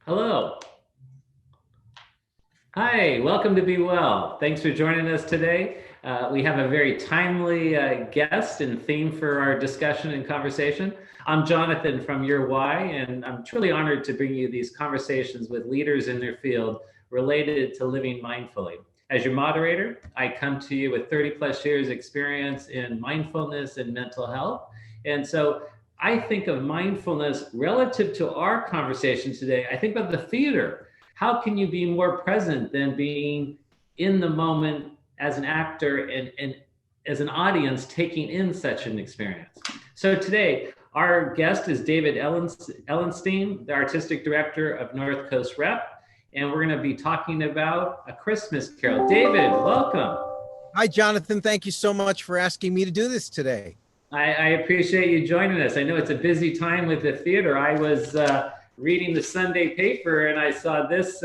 Hello. Hi, welcome to Be Well. Thanks for joining us today. We have a very timely guest and theme for our discussion and conversation. I'm Jonathan from Your Why, and I'm truly honored to bring you these conversations with leaders in their field related to living mindfully. As your moderator, I come to you with 30 plus years experience in mindfulness and mental health. And so I think of mindfulness relative to our conversation today. I think of the theater. How can you be more present than being in the moment as an actor and as an audience taking in such an experience? So today, our guest is David Ellenstein, the artistic director of North Coast Rep, and we're going to be talking about A Christmas Carol. David, welcome. Hi, Jonathan. Thank you so much for asking me to do this today. I appreciate you joining us. I know it's a busy time with the theater. I was reading the Sunday paper and I saw this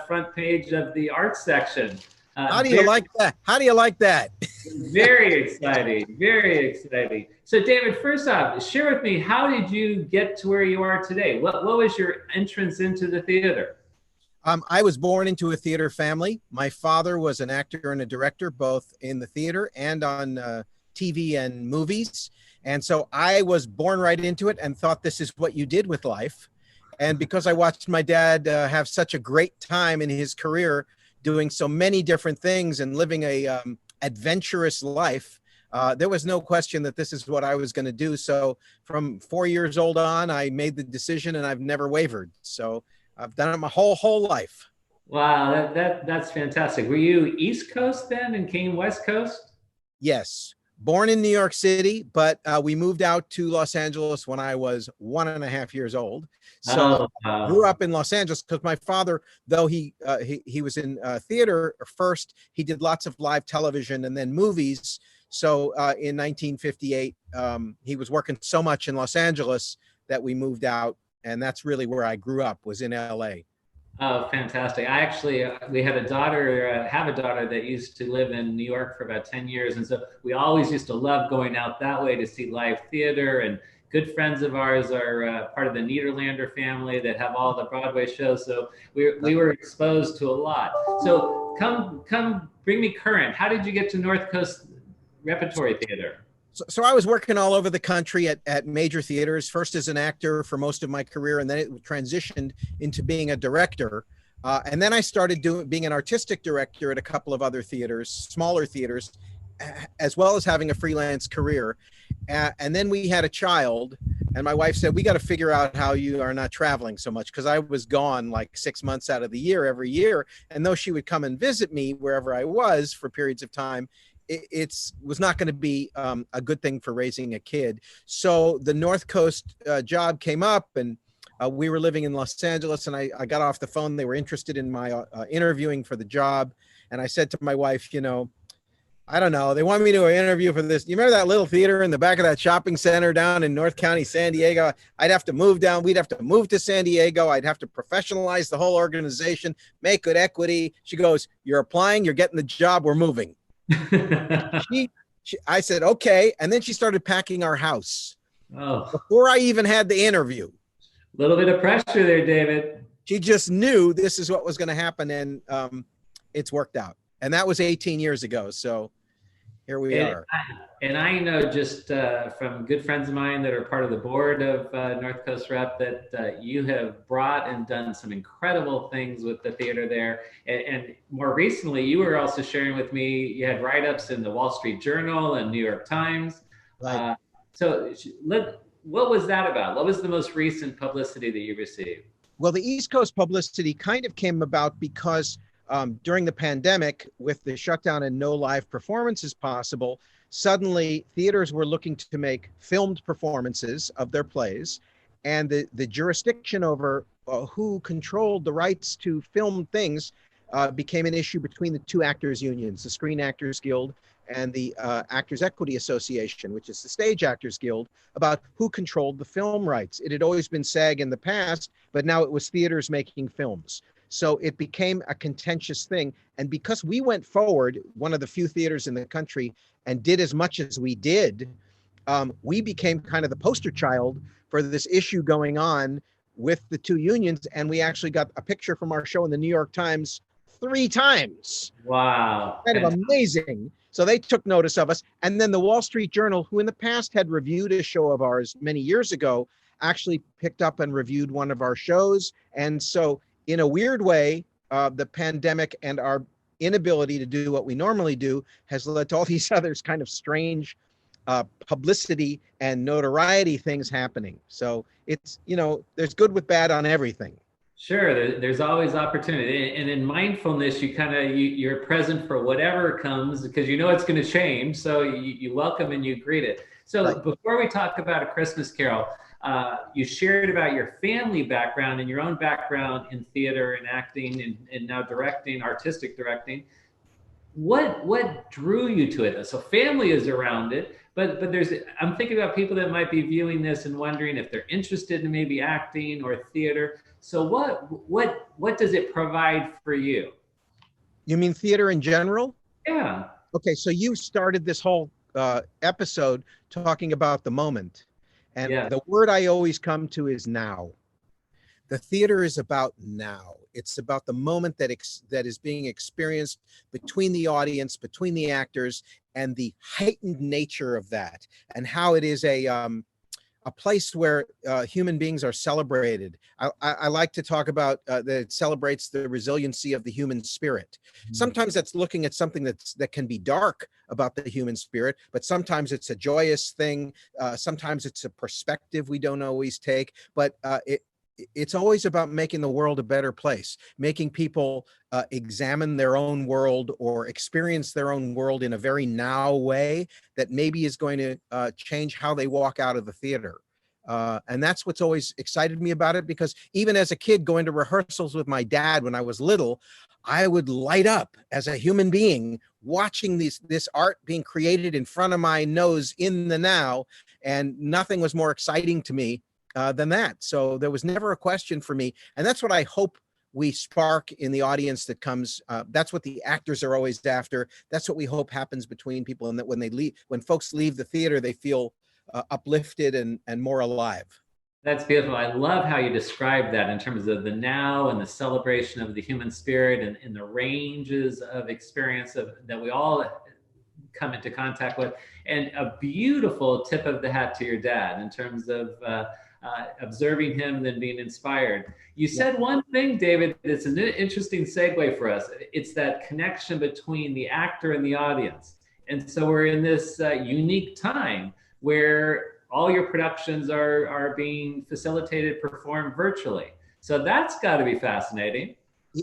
front page of the art section. How do you like that? How do you like that? Very exciting. Very exciting. So, David, first off, share with me, how did you get to where you are today? What was your entrance into the theater? I was born into a theater family. My father was an actor and a director, both in the theater and on TV and movies. And so I was born right into it and thought this is what you did with life. And because I watched my dad have such a great time in his career, doing so many different things and living a adventurous life, there was no question that this is what I was going to do. So from 4 years old on, I made the decision and I've never wavered. So I've done it my whole life. Wow, that's fantastic. Were you East Coast then and came West Coast? Yes. Born in New York City, but we moved out to Los Angeles when I was 1.5 years old. So Oh, I grew up in Los Angeles because my father, though he was in theater first, he did lots of live television and then movies. So in 1958, he was working so much in Los Angeles that we moved out, and that's really where I grew up, was in LA. oh, fantastic. I actually, we had a daughter, have a daughter that used to live in New York for about 10 years. And so we always used to love going out that way to see live theater. And good friends of ours are part of the Niederlander family that have all the Broadway shows. So we were exposed to a lot. So come bring me current. How did you get to North Coast Repertory Theater? So I was working all over the country at major theaters, first as an actor for most of my career, and then it transitioned into being a director. And then I started being an artistic director at a couple of other theaters, smaller theaters, as well as having a freelance career. And then we had a child, and my wife said, we got to figure out how you are not traveling so much, because I was gone like 6 months out of the year every year. And though she would come and visit me wherever I was for periods of time, it was not going to be a good thing for raising a kid. So the North Coast job came up, and we were living in Los Angeles, and I got off the phone. They were interested in my interviewing for the job. And I said to my wife, I don't know, they want me to interview for this. You remember that little theater in the back of that shopping center down in North County, San Diego? I'd have to move down. We'd have to move to San Diego. I'd have to professionalize the whole organization, make good equity. She goes, you're applying, you're getting the job, we're moving. she, I said, okay. And then she started packing our house Oh, before I even had the interview. a little bit of pressure there, David. She just knew this is what was going to happen. And it's worked out. And that was 18 years ago. So here we are. And I know just from good friends of mine that are part of the board of North Coast Rep that you have brought and done some incredible things with the theater there. And more recently, you were also sharing with me, you had write-ups in the Wall Street Journal and New York Times. Right. So what was that about? What was the most recent publicity that you received? Well, the East Coast publicity kind of came about because during the pandemic, with the shutdown and no live performances possible, suddenly theaters were looking to make filmed performances of their plays. And the jurisdiction over who controlled the rights to film things became an issue between the two actors unions, the Screen Actors Guild and the Actors Equity Association, which is the Stage Actors Guild, about who controlled the film rights. It had always been SAG in the past, but now it was theaters making films. So it became a contentious thing. And because we went forward, one of the few theaters in the country, and did as much as we did, we became kind of the poster child for this issue going on with the two unions, and we actually got a picture from our show in the New York Times 3 times. Wow. Kind of amazing. So they took notice of us. And then the Wall Street Journal, who in the past had reviewed a show of ours many years ago, actually picked up and reviewed one of our shows. And so in a weird way, the pandemic and our inability to do what we normally do has led to all these others kind of strange publicity and notoriety things happening. So it's, there's good with bad on everything. Sure, there's always opportunity, and in mindfulness, you're present for whatever comes because you know it's going to change. So you welcome and you greet it. So Right. before we talk about A Christmas Carol, you shared about your family background and your own background in theater and acting and now directing, artistic directing. What drew you to it? So family is around it, but I'm thinking about people that might be viewing this and wondering if they're interested in maybe acting or theater. So what does it provide for you? You mean theater in general? Yeah. Okay, so you started this whole episode talking about the moment. And Yeah. the word I always come to is now. The theater is about now. It's about the moment that is being experienced between the audience, between the actors, and the heightened nature of that, and how it is a place where human beings are celebrated. I like to talk about that it celebrates the resiliency of the human spirit. Sometimes that's looking at something that can be dark about the human spirit, but sometimes it's a joyous thing. Sometimes it's a perspective we don't always take, but it's always about making the world a better place, making people examine their own world or experience their own world in a very now way that maybe is going to change how they walk out of the theater. And that's what's always excited me about it, because even as a kid going to rehearsals with my dad when I was little, I would light up as a human being watching this art being created in front of my nose in the now, and nothing was more exciting to me than that. So there was never a question for me. And that's what I hope we spark in the audience that comes. That's what the actors are always after. That's what we hope happens between people. And that when folks leave the theater, they feel uplifted and more alive. That's beautiful. I love how you describe that in terms of the now and the celebration of the human spirit and the ranges of experience that we all come into contact with. And a beautiful tip of the hat to your dad in terms of observing him, then being inspired. You said one thing, David, it's an interesting segue for us. It's that connection between the actor and the audience. And so we're in this unique time where all your productions are being facilitated, performed virtually. So that's got to be fascinating.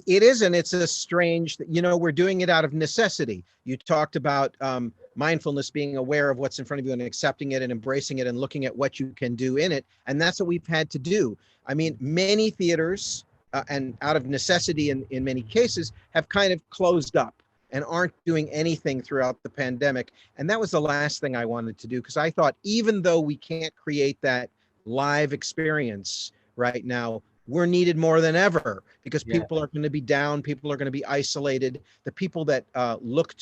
It is, and it's a strange, we're doing it out of necessity. You talked about mindfulness, being aware of what's in front of you and accepting it and embracing it and looking at what you can do in it. And that's what we've had to do. I mean, many theaters, and out of necessity in many cases, have kind of closed up and aren't doing anything throughout the pandemic. And that was the last thing I wanted to do, because I thought, even though we can't create that live experience right now, we're needed more than ever, because people are going to be down. People are going to be isolated. The people that have looked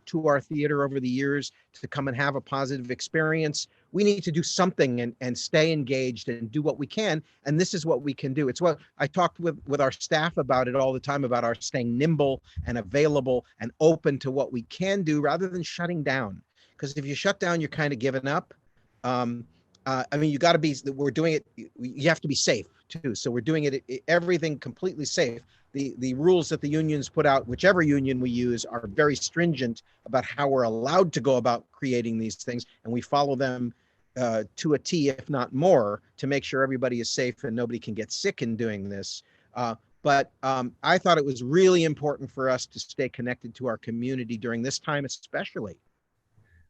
to our theater over the years to come and have a positive experience, we need to do something and stay engaged and do what we can. And this is what we can do. It's what I talked with our staff about it all the time, about our staying nimble and available and open to what we can do rather than shutting down. Because if you shut down, you're kind of giving up. I mean, we're doing it. You have to be safe too. So we're doing everything completely safe. The rules that the unions put out, whichever union we use, are very stringent about how we're allowed to go about creating these things. And we follow them to a T, if not more, to make sure everybody is safe and nobody can get sick in doing this. But I thought it was really important for us to stay connected to our community during this time, especially.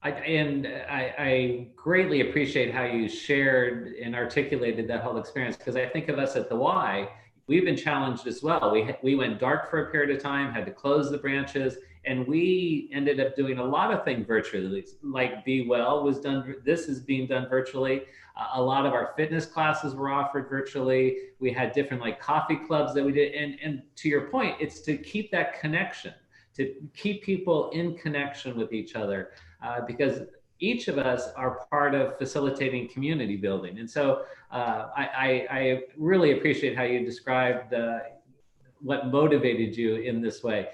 I greatly appreciate how you shared and articulated that whole experience, because I think of us at the Y, we've been challenged as well. We went dark for a period of time, had to close the branches, and we ended up doing a lot of things virtually. Like Be Well was done. This is being done virtually. A lot of our fitness classes were offered virtually. We had different like coffee clubs that we did. And to your point, it's to keep that connection, to keep people in connection with each other. Because each of us are part of facilitating community building. And so I really appreciate how you described what motivated you in this way.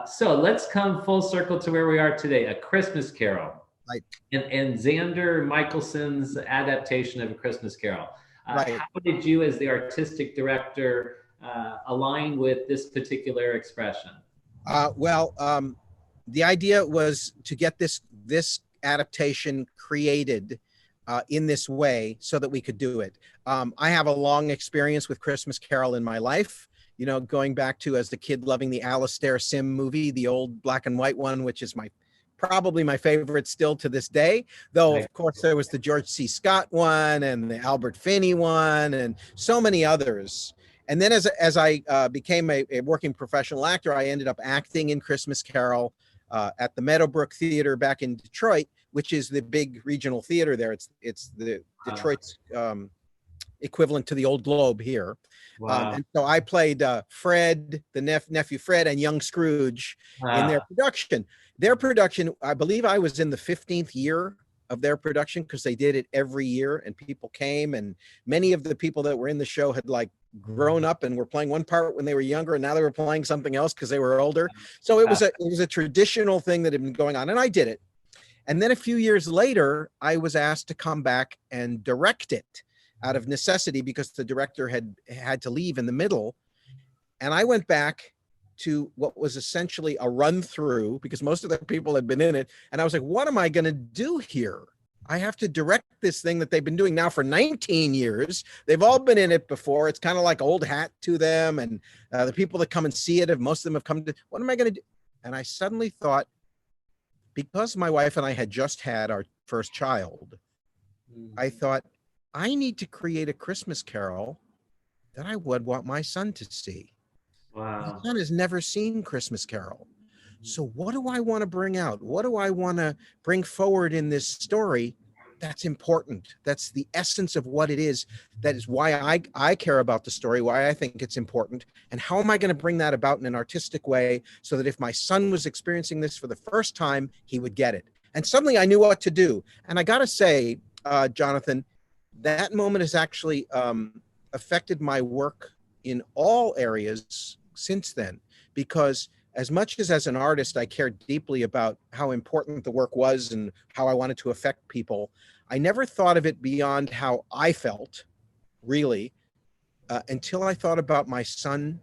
So let's come full circle to where we are today, A Christmas Carol. Right. And Xander Michelson's adaptation of A Christmas Carol. Right. How did you, as the artistic director, align with this particular expression? The idea was to get this adaptation created in this way so that we could do it. I have a long experience with Christmas Carol in my life, you know, going back to, as the kid, loving the Alastair Sim movie, the old black and white one, which is probably my favorite still to this day, though of course there was the George C. Scott one and the Albert Finney one and so many others. And then as I became a working professional actor, I ended up acting in Christmas Carol at the Meadowbrook Theater back in Detroit, which is the big regional theater there. It's the Detroit's equivalent to the Old Globe here. Wow. And so I played Fred, the nephew Fred, and young Scrooge in their production. Their production, I believe I was in the 15th year of their production, because they did it every year and people came, and many of the people that were in the show had like grown up and were playing one part when they were younger, and now they were playing something else because they were older. So it was a traditional thing that had been going on, and I did it. And then a few years later, I was asked to come back and direct it out of necessity, because the director had to leave in the middle. And I went back to what was essentially a run through, because most of the people had been in it. And I was like, what am I going to do here? I have to direct this thing that they've been doing now for 19 years. They've all been in it before. It's kind of like old hat to them. And the people that come and see it, most of them have come to, what am I going to do? And I suddenly thought, because my wife and I had just had our first child, I thought, I need to create a Christmas Carol that I would want my son to see. Wow. My son has never seen Christmas Carol. So what do I want to bring out? What do I want to bring forward in this story that's important? That's the essence of what it is. That is why I care about the story, why I think it's important. And how am I going to bring that about in an artistic way so that if my son was experiencing this for the first time, he would get it? And suddenly I knew what to do. And I got to say, Jonathon, that moment has actually affected my work in all areas since then, because as much as an artist, I cared deeply about how important the work was and how I wanted to affect people, I never thought of it beyond how I felt, really, until I thought about my son,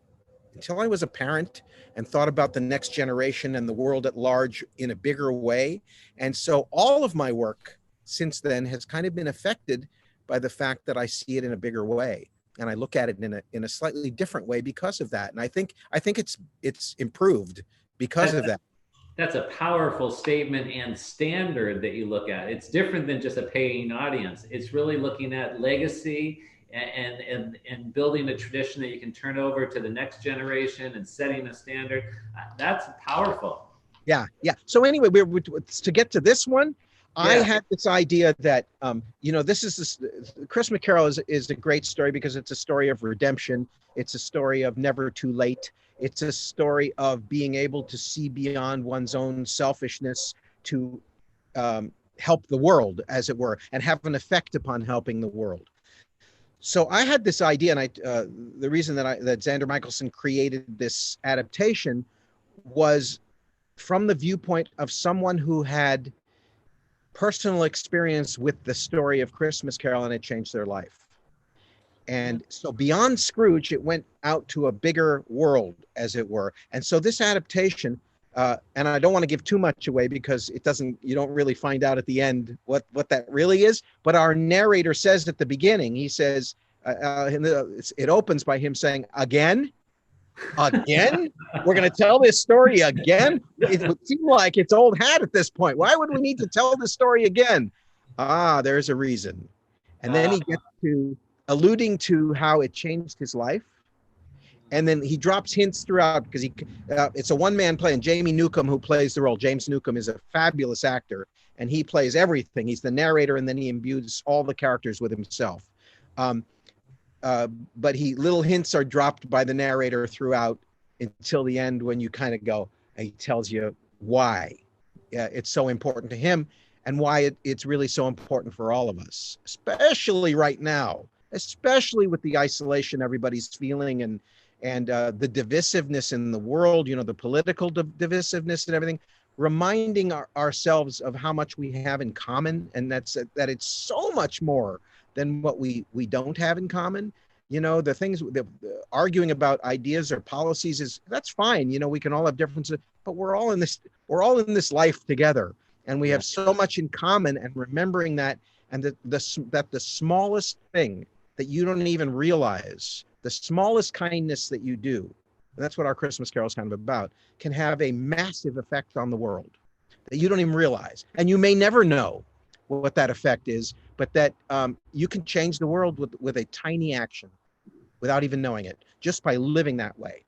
until I was a parent and thought about the next generation and the world at large in a bigger way. And so all of my work since then has kind of been affected by the fact that I see it in a bigger way, and I look at it in a slightly different way because of that. And I think it's improved because of that. That's a powerful statement and standard that you look at. It's different than just a paying audience. It's really looking at legacy and building a tradition that you can turn over to the next generation and setting a standard. That's powerful. Yeah. So anyway, to get to this one. I had this idea that, Christmas Carol is a great story because it's a story of redemption. It's a story of never too late. It's a story of being able to see beyond one's own selfishness to help the world, as it were, and have an effect upon helping the world. So I had this idea, and the reason that Xander Michelson created this adaptation was from the viewpoint of someone who had personal experience with the story of Christmas Carol, and it changed their life. And so beyond Scrooge, it went out to a bigger world, as it were. And so this adaptation, and I don't want to give too much away because you don't really find out at the end what that really is. But our narrator says at the beginning, he says, it opens by him saying, again, we're going to tell this story again. It would seem like it's old hat at this point. Why would we need to tell the story again? There's a reason. And then he gets to alluding to how it changed his life. And then he drops hints throughout because it's a one-man play, and Jamie Newcomb, who plays the role. James Newcomb is a fabulous actor, and he plays everything. He's the narrator, and then he imbues all the characters with himself. But little hints are dropped by the narrator throughout until the end, when you kind of go, he tells you why it's so important to him. and why it's really so important for all of us, especially right now, especially with the isolation everybody's feeling, and the divisiveness in the world, the political divisiveness and everything, reminding ourselves of how much we have in common, and that it's so much more than what we don't have in common. The things, the arguing about ideas or policies, that's fine. We can all have differences, but we're all in this life together, and we have so much in common. And remembering that, and that the smallest thing that you don't even realize, the smallest kindness that you do, and that's what our Christmas Carol is kind of about, can have a massive effect on the world that you don't even realize. And you may never know what that effect is, but that you can change the world with a tiny action without even knowing it, just by living that way.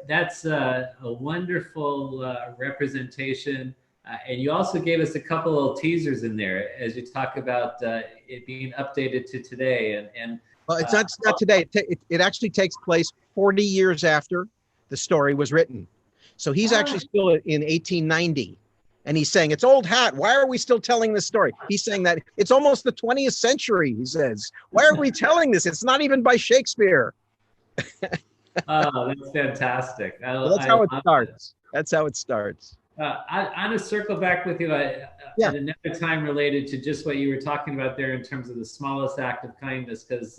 That's a wonderful representation. And you also gave us a couple of teasers in there as you talk about it being updated to today. Well, it's not today. It actually takes place 40 years after the story was written. So he's actually still in 1890. And he's saying, it's old hat. Why are we still telling this story? He's saying that it's almost the 20th century, he says. Why are we telling this? It's not even by Shakespeare. Oh, that's fantastic. That's how it starts. That's how it starts. I'm going to circle back with you at another time related to just what you were talking about there in terms of the smallest act of kindness, because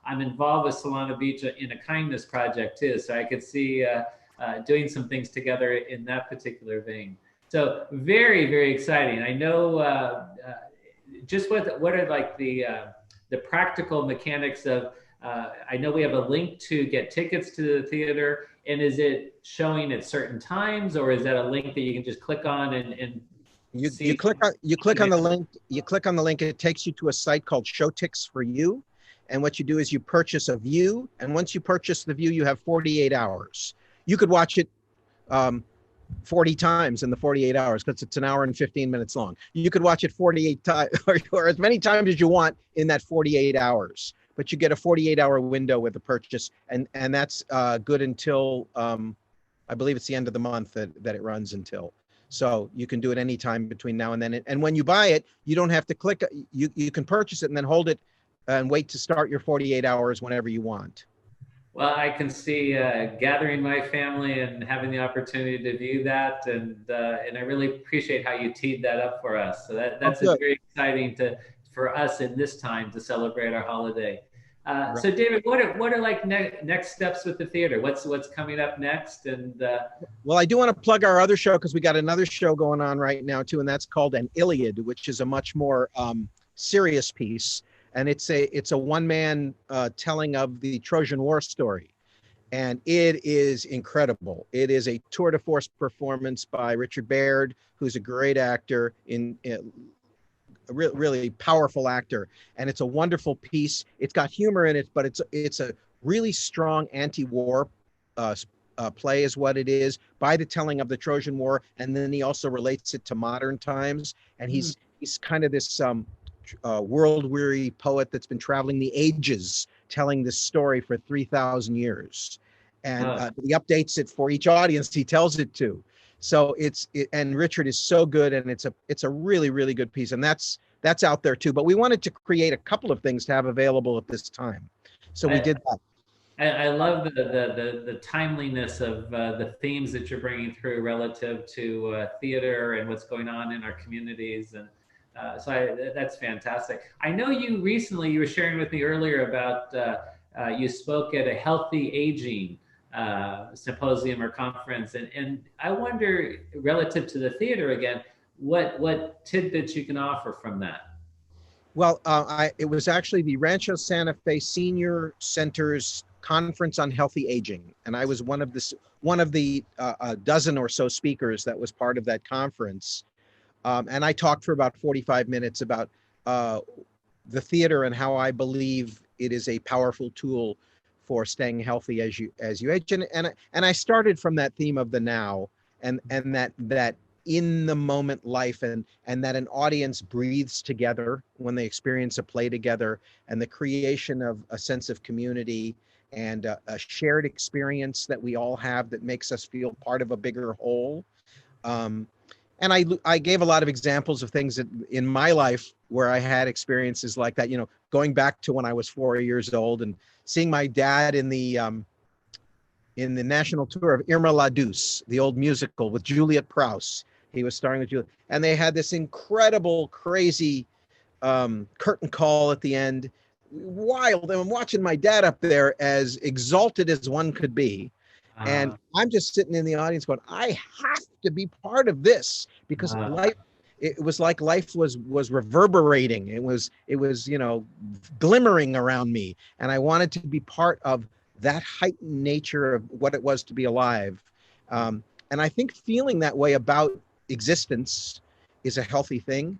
I'm involved with Solana Beach in a kindness project too. So I could see doing some things together in that particular vein. So very, very exciting. I know just what are like the practical mechanics of, I know we have a link to get tickets to the theater, and is it showing at certain times, or is that a link that you can just click on and you click on the link, it takes you to a site called Showtix for You. And what you do is you purchase a view, and once you purchase the view, you have 48 hours. You could watch it 40 times in the 48 hours, because it's an hour and 15 minutes long. You could watch it 48 times or as many times as you want in that 48 hours, but you get a 48-hour window with the purchase, and that's good until I believe it's the end of the month that it runs until. So you can do it anytime between now and then. And when you buy it, you don't have to click. You can purchase it and then hold it and wait to start your 48 hours whenever you want. Well, I can see gathering my family and having the opportunity to view that, and I really appreciate how you teed that up for us. So that's very exciting for us in this time to celebrate our holiday. Right. So, David, what are like next steps with the theater? What's coming up next? And well, I do want to plug our other show, because we got another show going on right now too, and that's called An Iliad, which is a much more serious piece. And it's a one-man telling of the Trojan War story. And it is incredible. It is a tour de force performance by Richard Baird, who's a great actor, a really powerful actor. And it's a wonderful piece. It's got humor in it, but it's a really strong anti-war play is what it is, by the telling of the Trojan War. And then he also relates it to modern times. And he's kind of this world-weary poet that's been traveling the ages, telling this story for 3,000 years. And he updates it for each audience he tells it to. So and Richard is so good, and it's a really, really good piece. And that's out there too. But we wanted to create a couple of things to have available at this time. So we did that. I love the timeliness of the themes that you're bringing through relative to theater and what's going on in our communities. And that's fantastic. I know you were sharing with me earlier about you spoke at a healthy aging symposium or conference, and I wonder, relative to the theater again, what tidbits you can offer from that. Well, it was actually the Rancho Santa Fe Senior Center's Conference on Healthy Aging, and I was one of the dozen or so speakers that was part of that conference. And I talked for about 45 minutes about the theater and how I believe it is a powerful tool for staying healthy as you age. And I started from that theme of the now, and that in the moment life, and that an audience breathes together when they experience a play together, and the creation of a sense of community and a shared experience that we all have that makes us feel part of a bigger whole. And I gave a lot of examples of things that in my life where I had experiences like that, going back to when I was 4 years old and seeing my dad in the national tour of Irma La Douce, the old musical with Juliet Prowse. He was starring with Juliet, and they had this incredible, crazy curtain call at the end. Wild. And I'm watching my dad up there as exalted as one could be. And Uh, I'm just sitting in the audience going, I have to be part of this because uh, life, it was like life was reverberating. It was, glimmering around me. And I wanted to be part of that heightened nature of what it was to be alive. And I think feeling that way about existence is a healthy thing.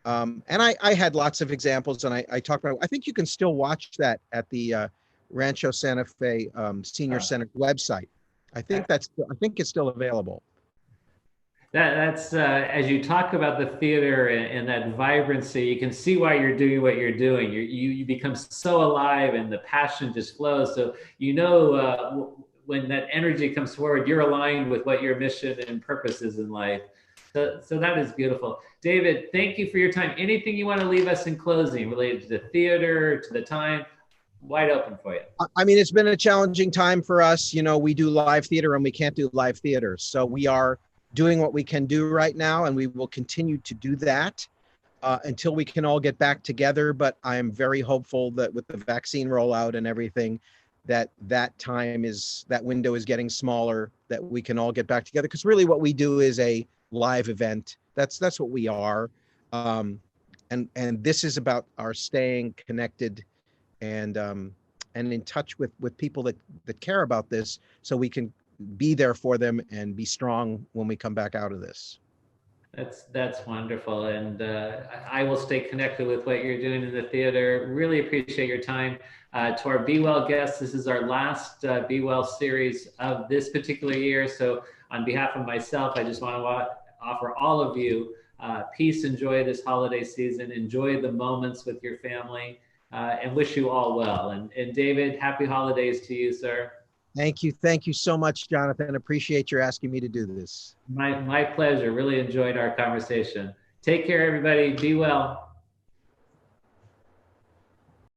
And I had lots of examples, and I talked about. I think you can still watch that at the Rancho Santa Fe Senior Center website. I think it's still available. that's as you talk about the theater and that vibrancy, you can see why you're doing what you're doing. You become so alive, and the passion just flows. So when that energy comes forward, you're aligned with what your mission and purpose is in life. So that is beautiful. David, thank you for your time. Anything you want to leave us in closing related to the theater, to the time? Wide open for you. I mean, it's been a challenging time for us. We do live theater and we can't do live theater. So we are doing what we can do right now, and we will continue to do that until we can all get back together. But I'm very hopeful that with the vaccine rollout and everything, that window is getting smaller, that we can all get back together. Because really what we do is a live event. That's what we are. And this is about our staying connected and in touch with people that care about this, so we can be there for them and be strong when we come back out of this. That's wonderful, and I will stay connected with what you're doing in the theater. Really appreciate your time. To our Be Well guests, this is our last Be Well series of this particular year. So on behalf of myself, I just want to offer all of you peace and joy this holiday season. Enjoy the moments with your family, and wish you all well. And David, happy holidays to you, sir. Thank you. Thank you so much, Jonathan. Appreciate your asking me to do this. My pleasure. Really enjoyed our conversation. Take care, everybody. Be well.